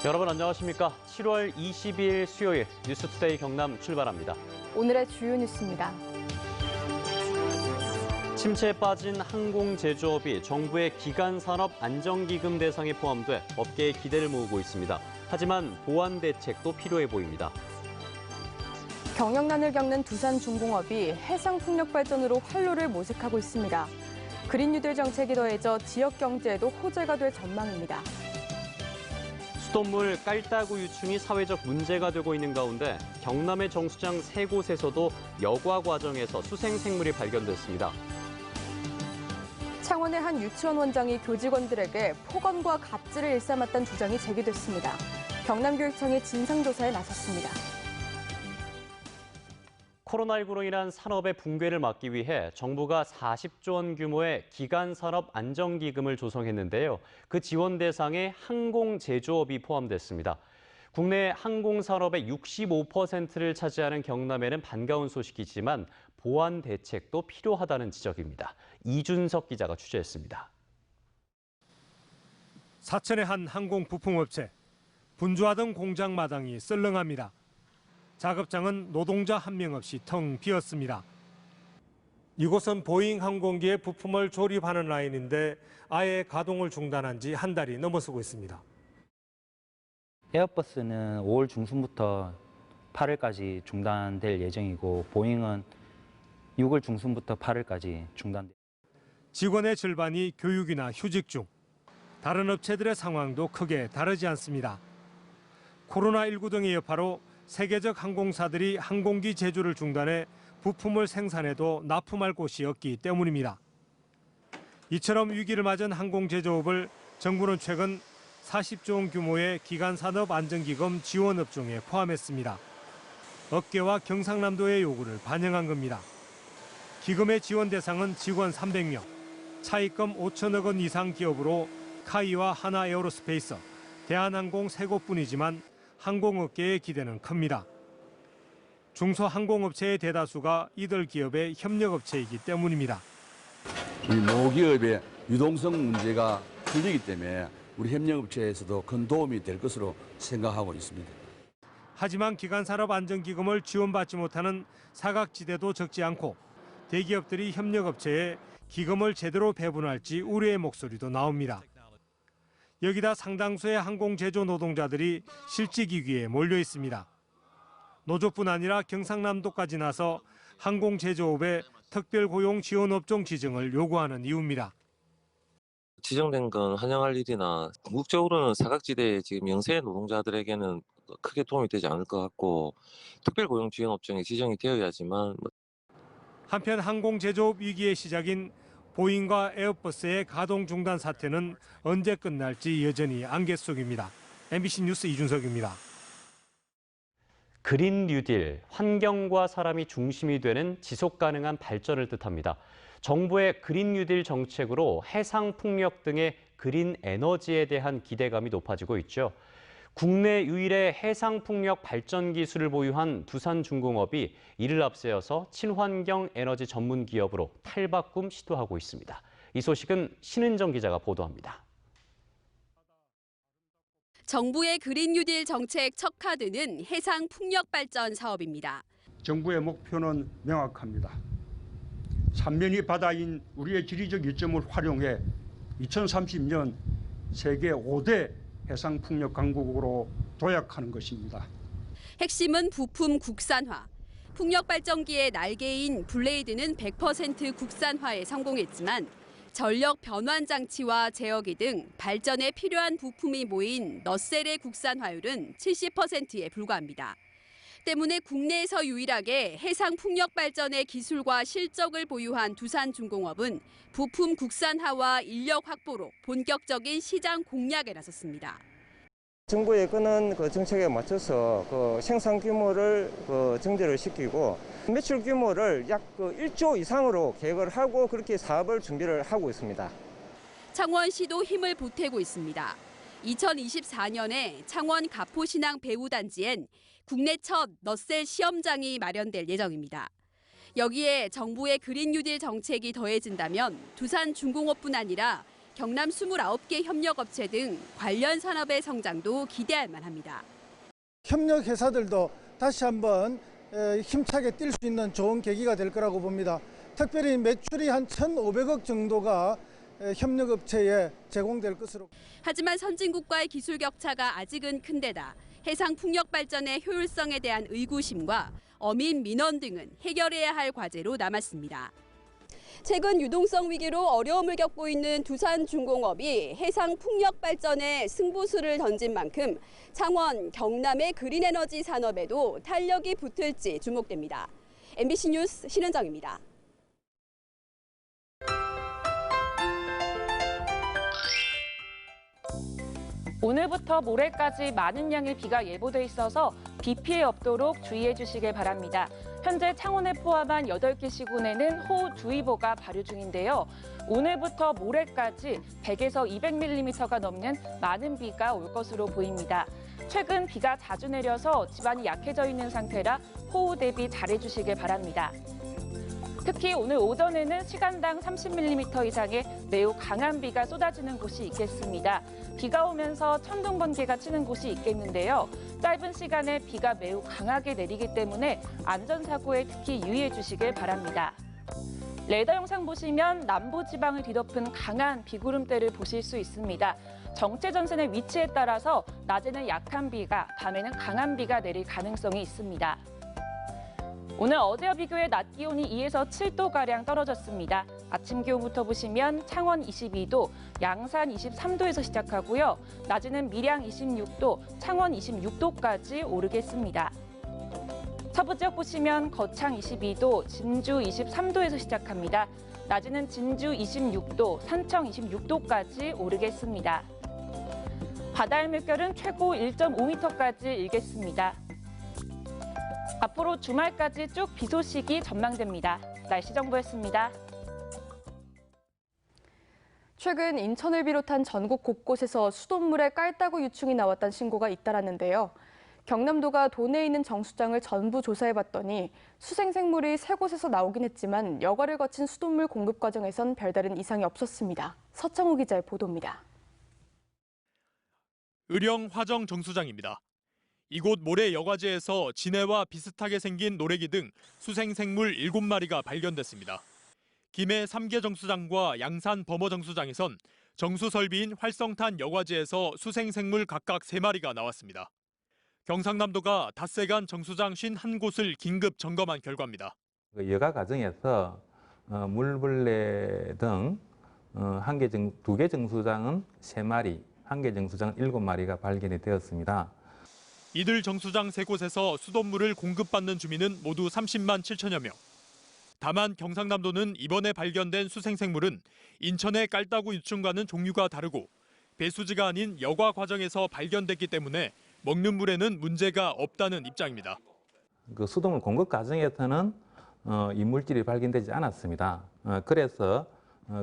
여러분 안녕하십니까? 7월 22일 수요일 뉴스투데이 경남 출발합니다. 오늘의 주요 뉴스입니다. 침체에 빠진 항공 제조업이 정부의 기간산업 안정기금 대상에 포함돼 업계의 기대를 모으고 있습니다. 하지만 보완 대책도 필요해 보입니다. 경영난을 겪는 두산중공업이 해상풍력 발전으로 활로를 모색하고 있습니다. 그린 뉴딜 정책이 더해져 지역 경제에도 호재가 될 전망입니다. 수돗물 깔따구 유충이 사회적 문제가 되고 있는 가운데 경남의 정수장 3곳에서도 여과 과정에서 수생생물이 발견됐습니다. 창원의 한 유치원 원장이 교직원들에게 폭언과 갑질을 일삼았다는 주장이 제기됐습니다. 경남교육청이 진상조사에 나섰습니다. 코로나19로 인한 산업의 붕괴를 막기 위해 정부가 40조 원 규모의 기간산업 안정기금을 조성했는데요. 그 지원 대상에 항공제조업이 포함됐습니다. 국내 항공산업의 65%를 차지하는 경남에는 반가운 소식이지만 보완 대책도 필요하다는 지적입니다. 이준석 기자가 취재했습니다. 사천의 한 항공 부품업체. 분주하던 공장 마당이 썰렁합니다. 작업장은 노동자 한 명 없이 텅 비었습니다. 이곳은 보잉 항공기의 부품을 조립하는 라인인데 아예 가동을 중단한 지 한 달이 넘어서고 있습니다. 에어버스는 5월 중순부터 8월까지 중단될 예정이고 보잉은 6월 중순부터 8월까지 중단됩니다. 직원의 절반이 교육이나 휴직 중. 다른 업체들의 상황도 크게 다르지 않습니다. 코로나19 등의 여파로 세계적 항공사들이 항공기 제조를 중단해 부품을 생산해도 납품할 곳이 없기 때문입니다. 이처럼 위기를 맞은 항공제조업을 정부는 최근 40조 원 규모의 기간산업안정기금 지원 업종에 포함했습니다. 업계와 경상남도의 요구를 반영한 겁니다. 기금의 지원 대상은 직원 300명, 차입금 5천억 원 이상 기업으로 카이와 하나에어로스페이스, 대한항공 3곳뿐이지만 항공업계의 기대는 큽니다. 중소항공업체의 대다수가 이들 기업의 협력업체이기 때문입니다. 우리 모기업의 유동성 문제가 풀리기 때문에 우리 협력업체에서도 큰 도움이 될 것으로 생각하고 있습니다. 하지만 기간산업안정기금을 지원받지 못하는 사각지대도 적지 않고 대기업들이 협력업체에 기금을 제대로 배분할지 우려의 목소리도 나옵니다. 여기다 상당수의 항공제조 노동자들이 실직위기에 몰려 있습니다. 노조뿐 아니라 경상남도까지 나서 항공제조업의 특별고용 지원업종 지정을 요구하는 이유입니다. 지정된 건 환영할 일이나 궁극적으로는 사각지대의 지금 영세 노동자들에게는 크게 도움이 되지 않을 것 같고 특별고용 지원 업종에 지정이 되어야지만 한편 항공제조업 위기의 시작인 보잉과 에어버스의 가동 중단 사태는 언제 끝날지 여전히 안개 속입니다. MBC 뉴스 이준석입니다. 그린 뉴딜, 환경과 사람이 중심이 되는 지속 가능한 발전을 뜻합니다. 정부의 그린 뉴딜 정책으로 해상 풍력 등의 그린 에너지에 대한 기대감이 높아지고 있죠. 국내 유일의 해상 풍력 발전 기술을 보유한 두산중공업이 이를 앞세워서 친환경 에너지 전문 기업으로 탈바꿈 시도하고 있습니다. 이 소식은 신은정 기자가 보도합니다. 정부의 그린 뉴딜 정책 첫 카드는 해상 풍력 발전 사업입니다. 정부의 목표는 명확합니다. 삼면이 바다인 우리의 지리적 이점을 활용해 2030년 세계 5대 해상 풍력 강국으로 도약하는 것입니다. 핵심은 부품 국산화. 풍력 발전기의 날개인 블레이드는 100% 국산화에 성공했지만 전력 변환 장치와 제어기 등 발전에 필요한 부품이 모인 너셀의 국산화율은 70%에 불과합니다. 때문에 국내에서 유일하게 해상 풍력 발전의 기술과 실적을 보유한 두산중공업은 부품 국산화와 인력 확보로 본격적인 시장 공략에 나섰습니다. 정부의 끄는 정책에 맞춰서 생산 규모를 증대를 시키고 매출 규모를 약 1조 이상으로 계획을 하고 그렇게 사업을 준비를 하고 있습니다. 창원시도 힘을 보태고 있습니다. 2024년에 창원 가포신항 배후단지엔 국내 첫 너셀 시험장이 마련될 예정입니다. 여기에 정부의 그린 뉴딜 정책이 더해진다면 두산중공업뿐 아니라 경남 29개 협력업체 등 관련 산업의 성장도 기대할 만합니다. 협력 회사들도 다시 한번 힘차게 뛸 수 있는 좋은 계기가 될 거라고 봅니다. 특별히 매출이 한 1,500억 정도가 협력업체에 제공될 것으로. 하지만 선진국과의 기술 격차가 아직은 큰 데다 해상 풍력 발전의 효율성에 대한 의구심과 어민 민원 등은 해결해야 할 과제로 남았습니다. 최근 유동성 위기로 어려움을 겪고 있는 두산중공업이 해상 풍력 발전에 승부수를 던진 만큼 창원, 경남의 그린에너지 산업에도 탄력이 붙을지 주목됩니다. MBC 뉴스 신은정입니다. 오늘부터 모레까지 많은 양의 비가 예보돼 있어서 비 피해 없도록 주의해 주시길 바랍니다. 현재 창원을 포함한 8개 시군에는 호우주의보가 발효 중인데요. 오늘부터 모레까지 100에서 200mm가 넘는 많은 비가 올 것으로 보입니다. 최근 비가 자주 내려서 집안이 약해져 있는 상태라 호우 대비 잘해 주시길 바랍니다. 특히 오늘 오전에는 시간당 30mm 이상의 매우 강한 비가 쏟아지는 곳이 있겠습니다. 비가 오면서 천둥, 번개가 치는 곳이 있겠는데요. 짧은 시간에 비가 매우 강하게 내리기 때문에 안전사고에 특히 유의해 주시길 바랍니다. 레이더 영상 보시면 남부지방을 뒤덮은 강한 비구름대를 보실 수 있습니다. 정체전선의 위치에 따라서 낮에는 약한 비가, 밤에는 강한 비가 내릴 가능성이 있습니다. 오늘 어제와 비교해 낮 기온이 2에서 7도가량 떨어졌습니다. 아침 기온부터 보시면 창원 22도, 양산 23도에서 시작하고요. 낮에는 밀양 26도, 창원 26도까지 오르겠습니다. 서부 지역 보시면 거창 22도, 진주 23도에서 시작합니다. 낮에는 진주 26도, 산청 26도까지 오르겠습니다. 바다의 물결은 최고 1.5m까지 일겠습니다. 앞으로 주말까지 쭉 비 소식이 전망됩니다. 날씨 정보였습니다. 최근 인천을 비롯한 전국 곳곳에서 수돗물에 깔따구 유충이 나왔다는 신고가 잇따랐는데요. 경남도가 도내에 있는 정수장을 전부 조사해봤더니 수생생물이 3곳에서 나오긴 했지만 여과를 거친 수돗물 공급 과정에선 별다른 이상이 없었습니다. 서창호 기자의 보도입니다. 의령 화정 정수장입니다. 이곳 모래 여과지에서 진해와 비슷하게 생긴 노래기 등 수생생물 7마리가 발견됐습니다. 김해 3개 정수장과 양산 범어 정수장에선 정수 설비인 활성탄 여과지에서 수생생물 각각 3마리가 나왔습니다. 경상남도가 닷새간 정수장 51곳을 긴급 점검한 결과입니다. 여가 과정에서 물벌레 등 2개 정수장은 3마리, 1개 정수장은 7마리가 발견이 되었습니다. 이들 정수장 3곳에서 수돗물을 공급받는 주민은 모두 30만 7천여 명. 다만 경상남도는 이번에 발견된 수생생물은 인천의 깔따구 유충과는 종류가 다르고 배수지가 아닌 여과 과정에서 발견됐기 때문에 먹는 물에는 문제가 없다는 입장입니다. 그 수돗물 공급 과정에서는 이물질이 발견되지 않았습니다. 그래서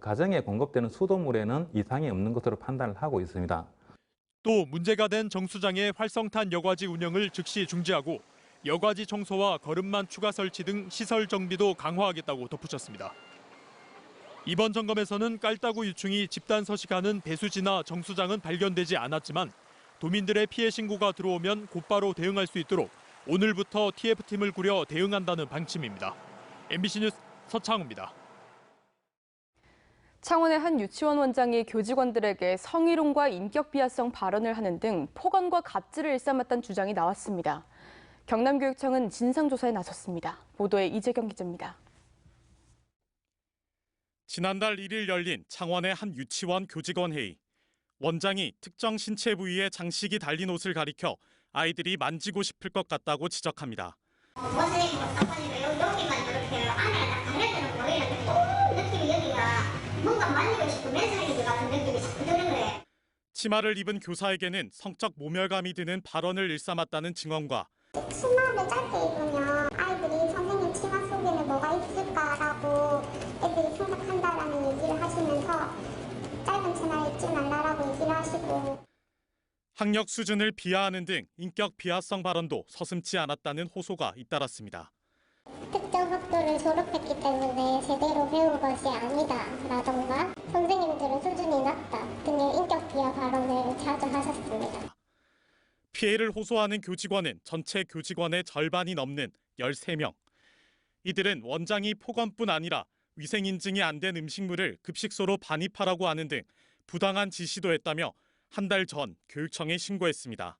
가정에 공급되는 수돗물에는 이상이 없는 것으로 판단을 하고 있습니다. 또 문제가 된 정수장의 활성탄 여과지 운영을 즉시 중지하고 여과지 청소와 거름만 추가 설치 등 시설 정비도 강화하겠다고 덧붙였습니다. 이번 점검에서는 깔따구 유충이 집단 서식하는 배수지나 정수장은 발견되지 않았지만 도민들의 피해 신고가 들어오면 곧바로 대응할 수 있도록 오늘부터 TF팀을 꾸려 대응한다는 방침입니다. MBC 뉴스 서창호입니다. 창원의 한 유치원 원장이 교직원들에게 성희롱과 인격 비하성 발언을 하는 등 폭언과 갑질을 일삼았다는 주장이 나왔습니다. 경남교육청은 진상조사에 나섰습니다. 보도에 이재경 기자입니다. 지난달 1일 열린 창원의 한 유치원 교직원 회의. 원장이 특정 신체 부위에 장식이 달린 옷을 가리켜 아이들이 만지고 싶을 것 같다고 지적합니다. 선생님, 여기만 이렇게 안에 가려지는 보이는데 느낌이 여기가 뭔가 만지고 싶고 맨살기지 같은 느낌이 자꾸 드는 거예요. 치마를 입은 교사에게는 성적 모멸감이 드는 발언을 일삼았다는 증언과 치마를 짧게 입으면 아이들이 선생님 치마 속에는 뭐가 있을까라고 애들이 생각한다라는 얘기를 하시면서 짧은 치마를 입지 말라라고 얘기를 하시고 학력 수준을 비하하는 등 인격 비하성 발언도 서슴지 않았다는 호소가 잇따랐습니다. 특정 학교를 졸업했기 때문에 제대로 배운 것이 아니다라던가 선생님들은 수준이 낮다 등의 인격 비하 발언을 자주 하셨습니다. 피해를 호소하는 교직원은 전체 교직원의 절반이 넘는 13명. 이들은 원장이 폭언뿐 아니라 위생인증이 안 된 음식물을 급식소로 반입하라고 하는 등 부당한 지시도 했다며 한 달 전 교육청에 신고했습니다.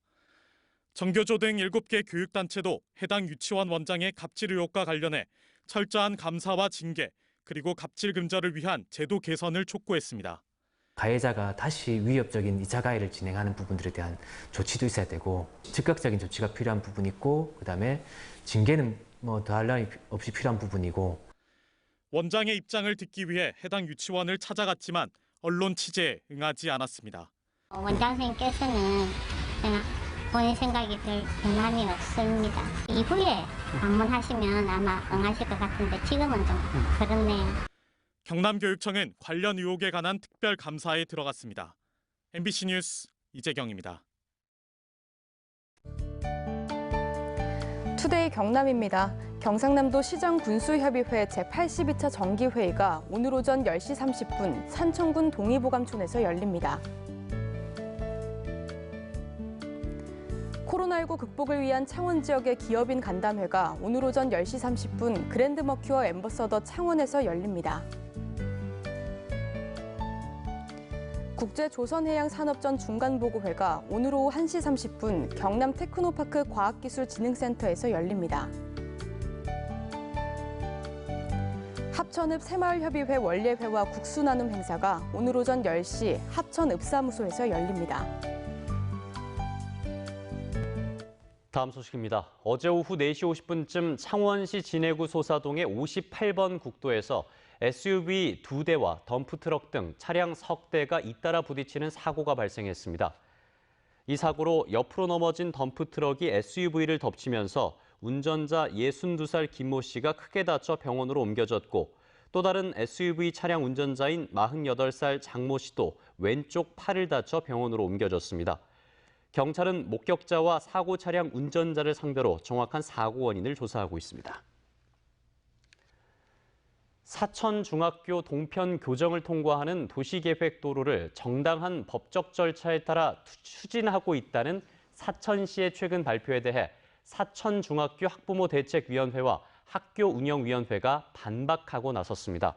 정교조 등 7개 교육단체도 해당 유치원 원장의 갑질 의혹과 관련해 철저한 감사와 징계, 그리고 갑질 근절을 위한 제도 개선을 촉구했습니다. 가해자가 다시 위협적인 2차 가해를 진행하는 부분들에 대한 조치도 있어야 되고 즉각적인 조치가 필요한 부분이 있고 그다음에 징계는 더할 나위 없이 필요한 부분이고 원장의 입장을 듣기 위해 해당 유치원을 찾아갔지만 언론 취재에 응하지 않았습니다. 원장 선생님께서는 본인 생각이 별 변함이 없습니다. 이후에 방문하시면 아마 응하실 것 같은데 지금은 좀 그렇네요. 경남교육청은 관련 의혹에 관한 특별 감사에 들어갔습니다. MBC 뉴스 이재경입니다. 투데이 경남입니다. 경상남도 시정군수협의회 제82차 정기회의가 오늘 오전 10시 30분 산청군 동의보감촌에서 열립니다. 코로나19 극복을 위한 창원 지역의 기업인 간담회가 오늘 오전 10시 30분 그랜드머큐어 엠버서더 창원에서 열립니다. 국제조선해양산업전 중간보고회가 오늘 오후 1시 30분 경남 테크노파크 과학기술진흥센터에서 열립니다. 합천읍 새마을협의회 원례회와 국수나눔 행사가 오늘 오전 10시 합천읍사무소에서 열립니다. 다음 소식입니다. 어제 오후 4시 50분쯤 창원시 진해구 소사동의 58번 국도에서 SUV 2대와 덤프트럭 등 차량 석 대가 잇따라 부딪히는 사고가 발생했습니다. 이 사고로 옆으로 넘어진 덤프트럭이 SUV를 덮치면서 운전자 62살 김모 씨가 크게 다쳐 병원으로 옮겨졌고 또 다른 SUV 차량 운전자인 48살 장모 씨도 왼쪽 팔을 다쳐 병원으로 옮겨졌습니다. 경찰은 목격자와 사고 차량 운전자를 상대로 정확한 사고 원인을 조사하고 있습니다. 사천중학교 동편 교정을 통과하는 도시계획도로를 정당한 법적 절차에 따라 추진하고 있다는 사천시의 최근 발표에 대해 사천중학교 학부모대책위원회와 학교운영위원회가 반박하고 나섰습니다.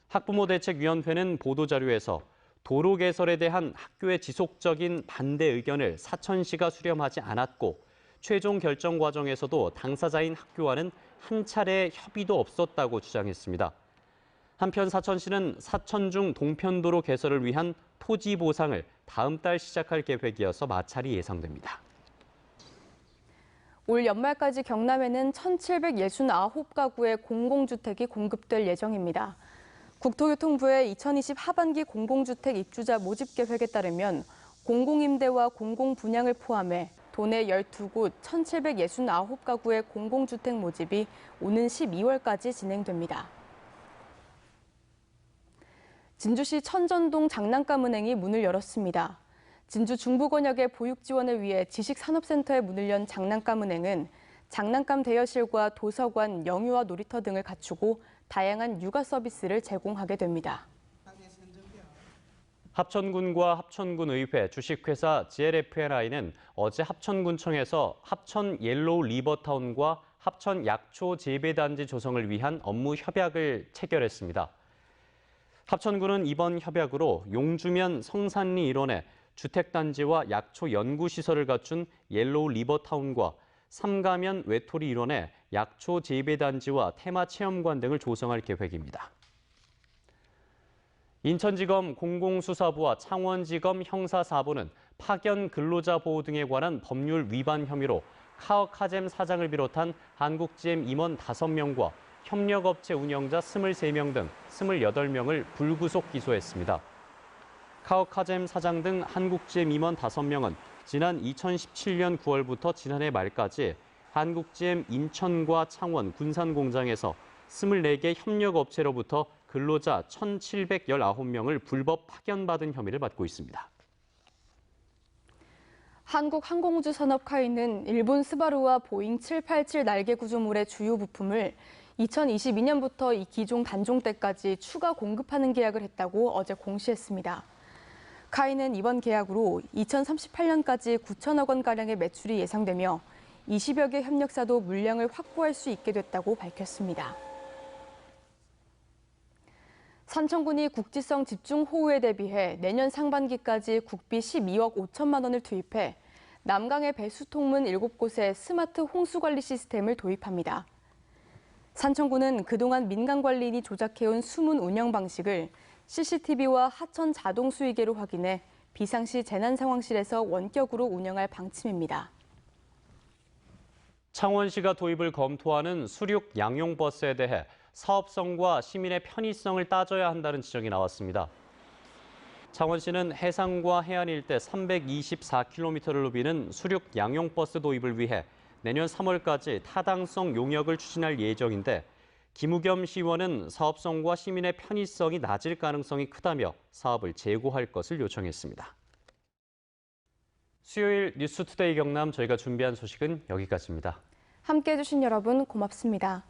학부모대책위원회는 보도자료에서 도로 개설에 대한 학교의 지속적인 반대 의견을 사천시가 수렴하지 않았고 최종 결정 과정에서도 당사자인 학교와는 한 차례의 협의도 없었다고 주장했습니다. 한편 사천시는 사천중 동편도로 개설을 위한 토지 보상을 다음 달 시작할 계획이어서 마찰이 예상됩니다. 올 연말까지 경남에는 1,769가구의 공공주택이 공급될 예정입니다. 국토교통부의 2020 하반기 공공주택 입주자 모집 계획에 따르면 공공임대와 공공분양을 포함해 도내 12곳 1,769가구의 공공주택 모집이 오는 12월까지 진행됩니다. 진주시 천전동 장난감은행이 문을 열었습니다. 진주 중부권역의 보육 지원을 위해 지식산업센터에 문을 연 장난감은행은 장난감 대여실과 도서관, 영유아 놀이터 등을 갖추고 다양한 육아 서비스를 제공하게 됩니다. 합천군과 합천군의회, 주식회사 GLFNI는 어제 합천군청에서 합천 옐로우 리버타운과 합천 약초 재배단지 조성을 위한 업무 협약을 체결했습니다. 합천군은 이번 협약으로 용주면 성산리 일원에 주택단지와 약초 연구시설을 갖춘 옐로우 리버타운과 삼가면 외톨이 일원에 약초 재배단지와 테마체험관 등을 조성할 계획입니다. 인천지검 공공수사부와 창원지검 형사4부는 파견 근로자 보호 등에 관한 법률 위반 혐의로 카어카잼 사장을 비롯한 한국GM 임원 5명과 협력업체 운영자 23명 등 28명을 불구속 기소했습니다. 카어카잼 사장 등 한국GM 임원 5명은 지난 2017년 9월부터 지난해 말까지 한국GM 인천과 창원 군산 공장에서 24개 협력업체로부터 근로자 1,719명을 불법 파견받은 혐의를 받고 있습니다. 한국항공우주산업카이는 일본 스바루와 보잉 787 날개 구조물의 주요 부품을 2022년부터 이 기종 단종 때까지 추가 공급하는 계약을 했다고 어제 공시했습니다. 카이는 이번 계약으로 2038년까지 9천억 원가량의 매출이 예상되며 20여 개 협력사도 물량을 확보할 수 있게 됐다고 밝혔습니다. 산청군이 국지성 집중호우에 대비해 내년 상반기까지 국비 12억 5천만 원을 투입해 남강의 배수통문 7곳에 스마트 홍수관리 시스템을 도입합니다. 산청군은 그동안 민간관리인이 조작해온 수문 운영 방식을 CCTV와 하천 자동 수위계로 확인해 비상시 재난상황실에서 원격으로 운영할 방침입니다. 창원시가 도입을 검토하는 수륙 양용버스에 대해 사업성과 시민의 편의성을 따져야 한다는 지적이 나왔습니다. 창원시는 해상과 해안 일대 324km를 누비는 수륙 양용버스 도입을 위해 내년 3월까지 타당성 용역을 추진할 예정인데 김우겸 시의원은 사업성과 시민의 편의성이 낮을 가능성이 크다며 사업을 재고할 것을 요청했습니다. 수요일 뉴스투데이 경남 저희가 준비한 소식은 여기까지입니다. 함께해 주신 여러분 고맙습니다.